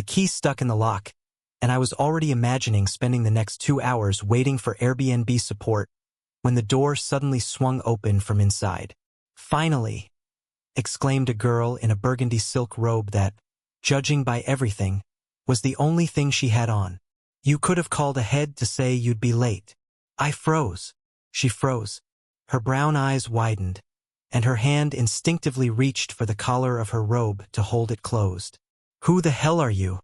the key stuck in the lock, and I was already imagining spending the next 2 hours waiting for Airbnb support when the door suddenly swung open from inside. "Finally!" exclaimed a girl in a burgundy silk robe that, judging by everything, was the only thing she had on. "You could have called ahead to say you'd be late." I froze. She froze. Her brown eyes widened, and her hand instinctively reached for the collar of her robe to hold it closed. "Who the hell are you?"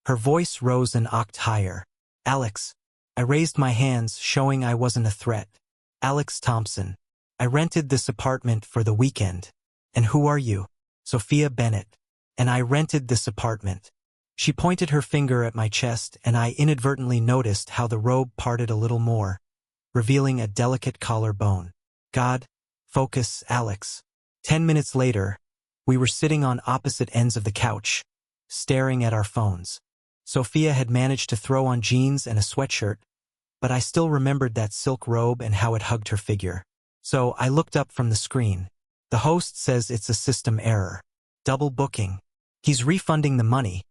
Her voice rose an oct higher. "Alex." I raised my hands, showing I wasn't a threat. "Alex Thompson. I rented this apartment for the weekend." "And who are you?" "Sophia Bennett. And I rented this apartment." She pointed her finger at my chest, and I inadvertently noticed how the robe parted a little more, revealing a delicate collarbone. "God, focus, Alex." 10 minutes later, we were sitting on opposite ends of the couch, staring at our phones. Sophia had managed to throw on jeans and a sweatshirt, but I still remembered that silk robe and how it hugged her figure. So I looked up from the screen. "The host says it's a system error. Double booking. He's refunding the money,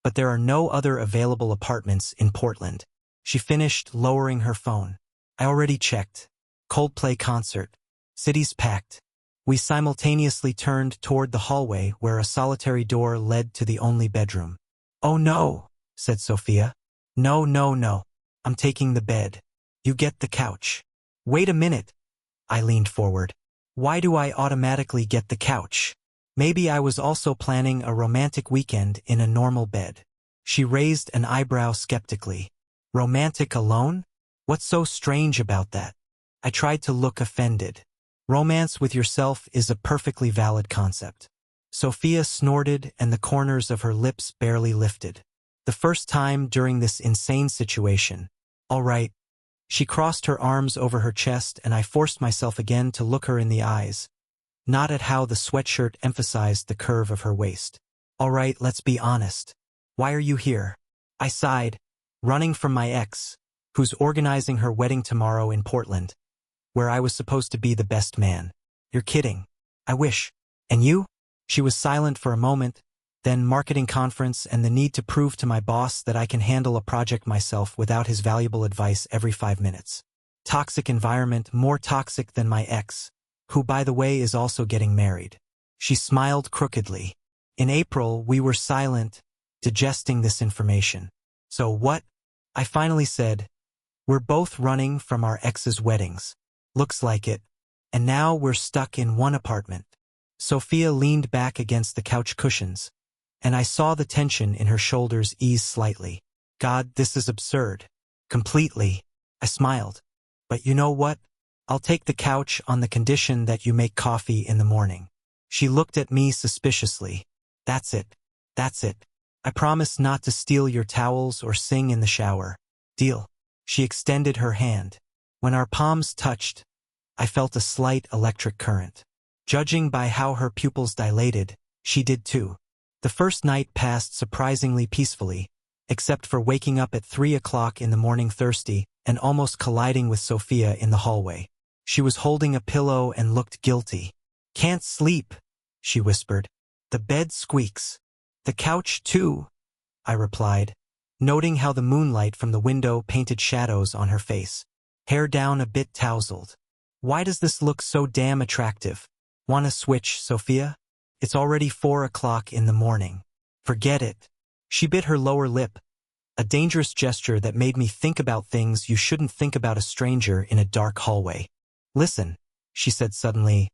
but there are no other available apartments in Portland." She finished, lowering her phone. "I already checked. Coldplay concert. City's packed." We simultaneously turned toward the hallway where a solitary door led to the only bedroom. "Oh no," said Sophia. "No, no, no. I'm taking the bed. You get the couch." "Wait a minute." I leaned forward. "Why do I automatically get the couch? Maybe I was also planning a romantic weekend in a normal bed." She raised an eyebrow skeptically. "Romantic alone? What's so strange about that?" I tried to look offended. "Romance with yourself is a perfectly valid concept." Sophia snorted, and the corners of her lips barely lifted. "The first time during this insane situation. All right." She crossed her arms over her chest, and I forced myself again to look her in the eyes, not at how the sweatshirt emphasized the curve of her waist. "All right, let's be honest. Why are you here?" I sighed, running from my ex, who's organizing her wedding tomorrow in Portland, where I was supposed to be the best man. "You're kidding." "I wish." "And you?" She was silent for a moment, then marketing conference and the need to prove to my boss that I can handle a project myself without his valuable advice every 5 minutes. Toxic environment, more toxic than my ex, who by the way is also getting married. She smiled crookedly. In April, we were silent, digesting this information. "So what?" I finally said. "We're both running from our ex's weddings. Looks like it. And now we're stuck in one apartment." Sophia leaned back against the couch cushions, and I saw the tension in her shoulders ease slightly. "God, this is absurd." "Completely." I smiled. "But you know what? I'll take the couch on the condition that you make coffee in the morning." She looked at me suspiciously. "That's it. That's it. I promise not to steal your towels or sing in the shower. Deal." She extended her hand. When our palms touched, I felt a slight electric current. Judging by how her pupils dilated, she did too. The first night passed surprisingly peacefully, except for waking up at 3 o'clock in the morning thirsty and almost colliding with Sophia in the hallway. She was holding a pillow and looked guilty. "Can't sleep," she whispered. "The bed squeaks." "The couch too," I replied, noting how the moonlight from the window painted shadows on her face. Hair down, a bit tousled. "Why does this look so damn attractive? Wanna switch, Sophia? It's already 4 o'clock in the morning." "Forget it." She bit her lower lip, a dangerous gesture that made me think about things you shouldn't think about a stranger in a dark hallway. "Listen," she said suddenly,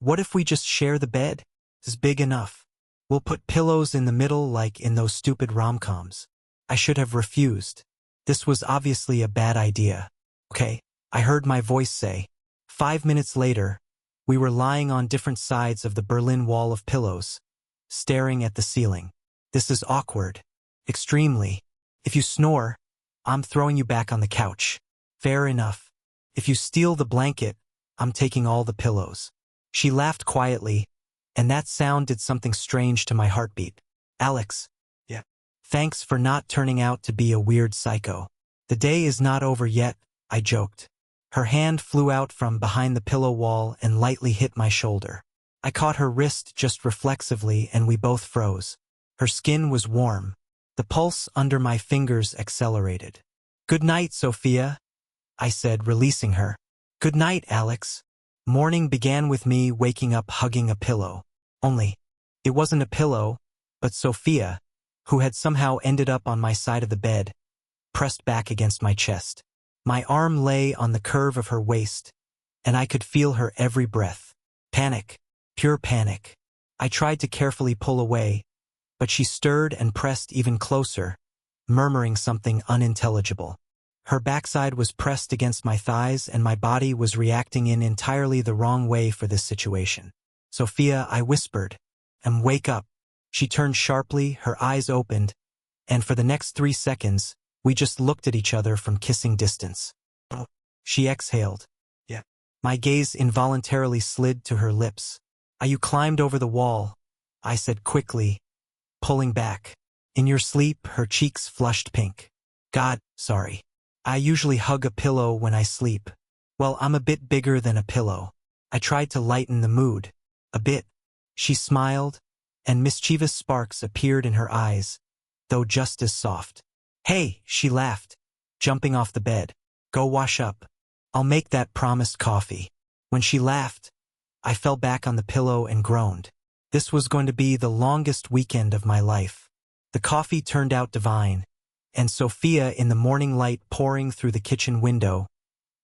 "what if we just share the bed? It's big enough. We'll put pillows in the middle like in those stupid rom-coms." I should have refused. This was obviously a bad idea. "Okay," I heard my voice say. 5 minutes later, we were lying on different sides of the Berlin Wall of pillows, staring at the ceiling. "This is awkward. Extremely. If you snore, I'm throwing you back on the couch." "Fair enough. If you steal the blanket, I'm taking all the pillows." She laughed quietly, and that sound did something strange to my heartbeat. "Alex." "Yeah." "Thanks for not turning out to be a weird psycho." "The day is not over yet," I joked. Her hand flew out from behind the pillow wall and lightly hit my shoulder. I caught her wrist just reflexively, and we both froze. Her skin was warm, The pulse under my fingers accelerated. "Good night, Sophia," I said, releasing her. "Good night, Alex." Morning began with me waking up hugging a pillow. Only, it wasn't a pillow, but Sophia, who had somehow ended up on my side of the bed, pressed back against my chest. My arm lay on the curve of her waist, and I could feel her every breath. Panic. Pure panic. I tried to carefully pull away, but she stirred and pressed even closer, murmuring something unintelligible. Her backside was pressed against my thighs, and my body was reacting in entirely the wrong way for this situation. "Sophia," I whispered, "and wake up." She turned sharply, her eyes opened, and for the next 3 seconds, we just looked at each other from kissing distance. She exhaled. "Yeah." My gaze involuntarily slid to her lips. "You climbed over the wall," I said quickly, pulling back. In your sleep, her cheeks flushed pink. "God, sorry. I usually hug a pillow when I sleep. Well, I'm a bit bigger than a pillow." I tried to lighten the mood. "A bit." She smiled, and mischievous sparks appeared in her eyes, though just as soft. "Hey," she laughed, jumping off the bed. "Go wash up. I'll make that promised coffee." When she laughed, I fell back on the pillow and groaned. This was going to be the longest weekend of my life. The coffee turned out divine, and Sophia in the morning light pouring through the kitchen window,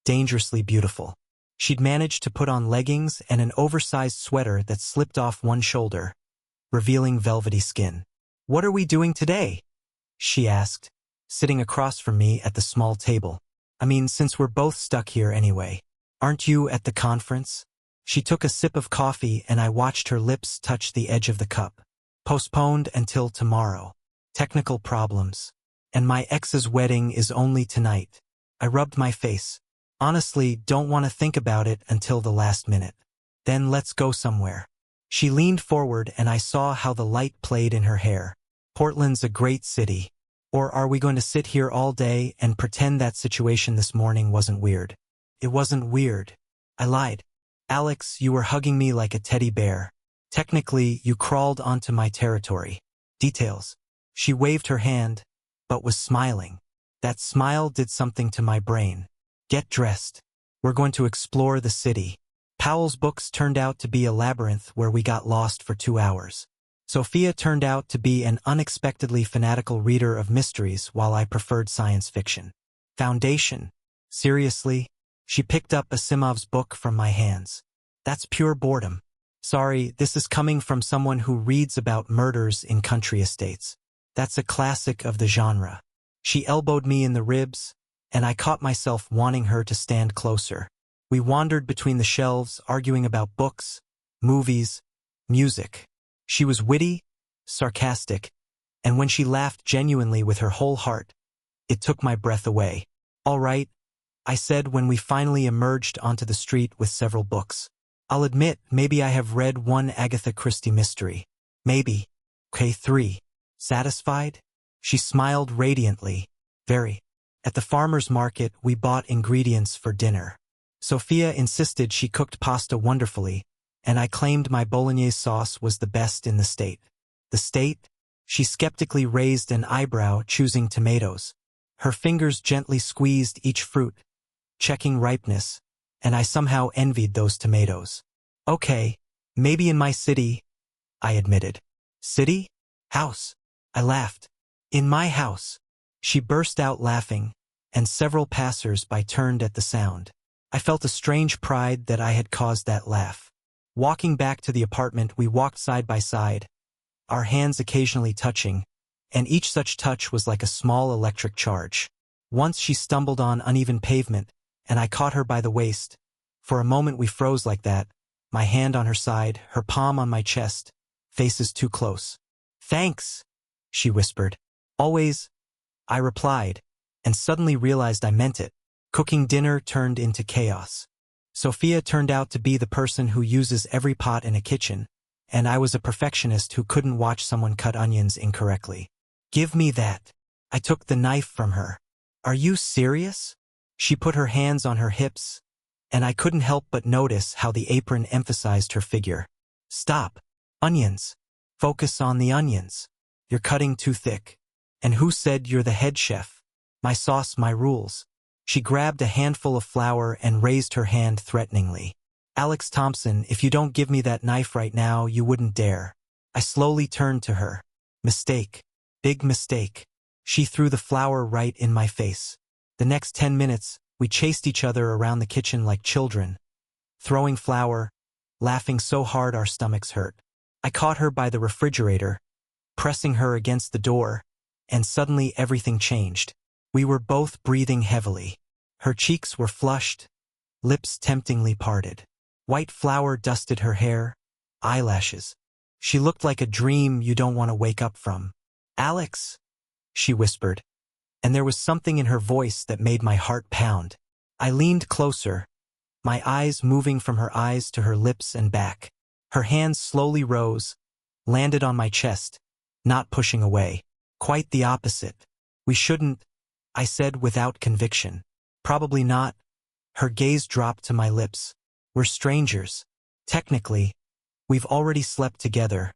dangerously beautiful. She'd managed to put on leggings and an oversized sweater that slipped off one shoulder, revealing velvety skin. "What are we doing today?" she asked, sitting across from me at the small table. "I mean, since we're both stuck here anyway. Aren't you at the conference?" She took a sip of coffee and I watched her lips touch the edge of the cup. "Postponed until tomorrow. Technical problems. And my ex's wedding is only tonight." I rubbed my face. "Honestly, don't want to think about it until the last minute." "Then let's go somewhere." She leaned forward and I saw how the light played in her hair. "Portland's a great city. Or are we going to sit here all day and pretend that situation this morning wasn't weird?" "It wasn't weird." I lied. "Alex, you were hugging me like a teddy bear. Technically, you crawled onto my territory." "Details." She waved her hand, but was smiling. That smile did something to my brain. "Get dressed. We're going to explore the city." Powell's books turned out to be a labyrinth where we got lost for 2 hours. Sophia turned out to be an unexpectedly fanatical reader of mysteries while I preferred science fiction. Foundation. Seriously? She picked up Asimov's book from my hands. "That's pure boredom." "Sorry, this is coming from someone who reads about murders in country estates. That's a classic of the genre." She elbowed me in the ribs, and I caught myself wanting her to stand closer. We wandered between the shelves, arguing about books, movies, music. She was witty, sarcastic, and when she laughed genuinely with her whole heart, it took my breath away. "All right," I said when we finally emerged onto the street with several books. "I'll admit, maybe I have read one Agatha Christie mystery. Maybe. Okay, 3. Satisfied?" She smiled radiantly. "Very." At the farmer's market, we bought ingredients for dinner. Sophia insisted she cooked pasta wonderfully, and I claimed my bolognese sauce was the best in the state. "The state?" She skeptically raised an eyebrow, choosing tomatoes. Her fingers gently squeezed each fruit, checking ripeness, and I somehow envied those tomatoes. "Okay, maybe in my city," I admitted. "City? House?" I laughed. "In my house." She burst out laughing, and several passers-by turned at the sound. I felt a strange pride that I had caused that laugh. Walking back to the apartment, we walked side by side, our hands occasionally touching, and each such touch was like a small electric charge. Once she stumbled on uneven pavement, and I caught her by the waist. For a moment we froze like that, my hand on her side, her palm on my chest, faces too close. "Thanks," she whispered. "Always," I replied, and suddenly realized I meant it. Cooking dinner turned into chaos. Sophia turned out to be the person who uses every pot in a kitchen, and I was a perfectionist who couldn't watch someone cut onions incorrectly. "Give me that." I took the knife from her. "Are you serious?" She put her hands on her hips, and I couldn't help but notice how the apron emphasized her figure. "Stop. Onions. Focus on the onions. You're cutting too thick." And who said you're the head chef? My sauce, my rules. She grabbed a handful of flour and raised her hand threateningly. Alex Thompson, if you don't give me that knife right now, you wouldn't dare. I slowly turned to her. Mistake. Big mistake. She threw the flour right in my face. The next 10 minutes, we chased each other around the kitchen like children, throwing flour, laughing so hard our stomachs hurt. I caught her by the refrigerator, pressing her against the door, and suddenly everything changed. We were both breathing heavily. Her cheeks were flushed, lips temptingly parted. White flour dusted her hair, eyelashes. She looked like a dream you don't want to wake up from. Alex, she whispered, and there was something in her voice that made my heart pound. I leaned closer, my eyes moving from her eyes to her lips and back. Her hands slowly rose, landed on my chest, not pushing away. Quite the opposite. We shouldn't, I said without conviction. Probably not. Her gaze dropped to my lips. We're strangers. Technically, we've already slept together.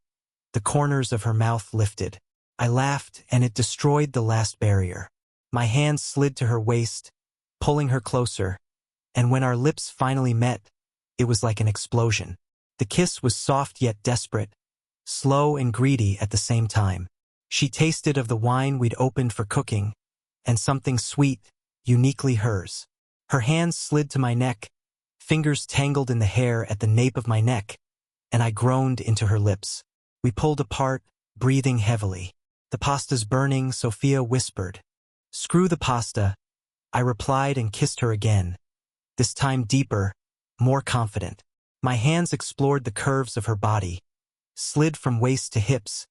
The corners of her mouth lifted. I laughed, and it destroyed the last barrier. My hand slid to her waist, pulling her closer, and when our lips finally met, it was like an explosion. The kiss was soft yet desperate, slow and greedy at the same time. She tasted of the wine we'd opened for cooking, and something sweet, uniquely hers. Her hands slid to my neck, fingers tangled in the hair at the nape of my neck, and I groaned into her lips. We pulled apart, breathing heavily. The pasta's burning, Sophia whispered. Screw the pasta, I replied and kissed her again, this time deeper, more confident. My hands explored the curves of her body, slid from waist to hips,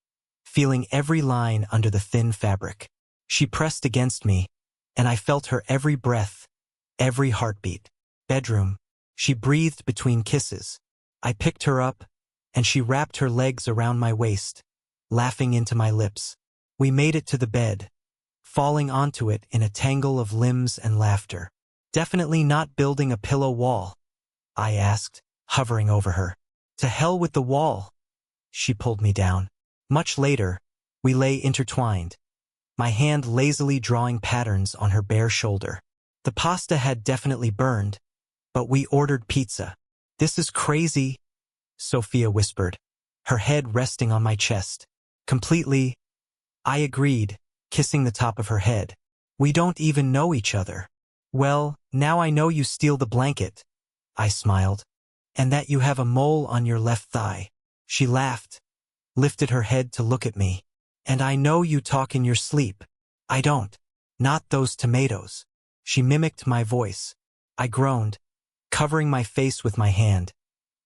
feeling every line under the thin fabric. She pressed against me, and I felt her every breath, every heartbeat. Bedroom. She breathed between kisses. I picked her up, and she wrapped her legs around my waist, laughing into my lips. We made it to the bed, falling onto it in a tangle of limbs and laughter. Definitely not building a pillow wall, I asked, hovering over her. To hell with the wall. She pulled me down. Much later, we lay intertwined, my hand lazily drawing patterns on her bare shoulder. The pasta had definitely burned, but we ordered pizza. This is crazy, Sophia whispered, her head resting on my chest. Completely, I agreed, kissing the top of her head. We don't even know each other. Well, now I know you steal the blanket, I smiled, and that you have a mole on your left thigh. She laughed, lifted her head to look at me. And I know you talk in your sleep. I don't. Not those tomatoes. She mimicked my voice. I groaned, covering my face with my hand,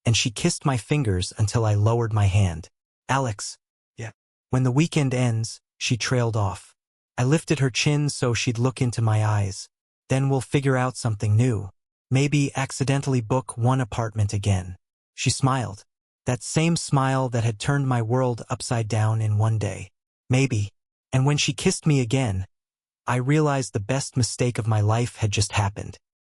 and she kissed my fingers until I lowered my hand. Alex. Yeah. When the weekend ends, she trailed off. I lifted her chin so she'd look into my eyes. Then we'll figure out something new. Maybe accidentally book one apartment again. She smiled. That same smile that had turned my world upside down in one day. Maybe. And when she kissed me again, I realized the best mistake of my life had just happened.